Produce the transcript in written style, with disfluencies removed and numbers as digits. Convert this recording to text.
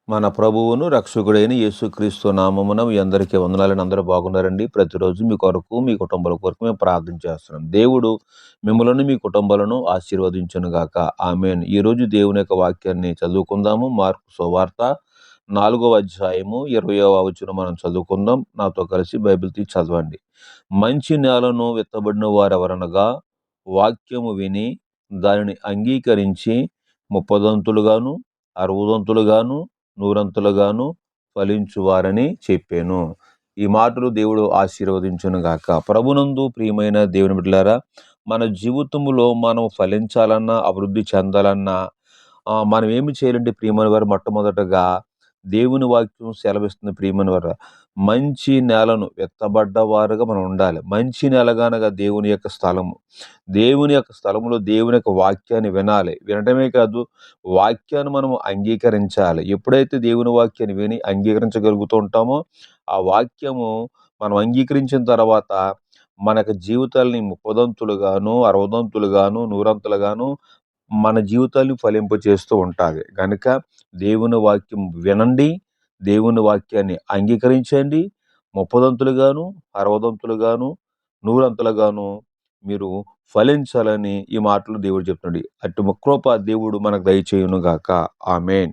మన ప్రభువును రక్షకుడైన యేసుక్రీస్తు నామమున మీ అందరికీ వందనాలని. అందరూ బాగున్నారండి. ప్రతిరోజు మీ కొరకు, మీ కుటుంబాల కొరకు మేము ప్రార్థన చేస్తున్నాం. దేవుడు మిమ్మలను, మీ కుటుంబాలను ఆశీర్వదించునుగాక. ఆమేన్. ఈరోజు దేవుని యొక్క వాక్యాన్ని చదువుకుందాము. మార్కు సువార్త 4వ అధ్యాయము 20వ వచనం మనం చదువుకుందాం. నాతో కలిసి బైబిల్ తీసి చదవండి. మంచి నేలను విత్తబడిన వారెవరనగా, వాక్యము విని దానిని అంగీకరించి 30 60 100 ఫలించువారని చెప్పాను. ఈ మాటలు దేవుడు ఆశీర్వదించునుగాక. ప్రభునందు ప్రియమైన దేవుని బిడ్డలారా, మన జీవితంలో మనం ఫలించాలన్నా, అభివృద్ధి చెందాలన్నా మనం ఏమి చేయాలంటే ప్రియమైన వారు, మొట్టమొదటగా దేవుని వాక్యం సెలవిస్తుంది ప్రియమైన వారు, మంచి నేలను విత్తబడ్డవారుగా మనం ఉండాలి. మంచి నేలగానగా దేవుని యొక్క స్థలము. దేవుని యొక్క స్థలములో దేవుని యొక్క వాక్యాన్ని వినాలి. వినటమే కాదు, వాక్యాన్ని మనం అంగీకరించాలి. ఎప్పుడైతే దేవుని వాక్యాన్ని విని అంగీకరించగలుగుతూ ఉంటామో, ఆ వాక్యము మనం అంగీకరించిన తర్వాత మన యొక్క జీవితాల్ని 30 100 మన జీవితాన్ని ఫలింపచేస్తూ ఉంటాది. గనుక దేవుని వాక్యం వినండి, దేవుని వాక్యాన్ని అంగీకరించండి. 30 60 100 మీరు ఫలించాలని ఈ మాటలు దేవుడు చెప్తున్నాడు. అట్టి కృప దేవుడు మనకు దయచేయునుగాక. ఆమేన్.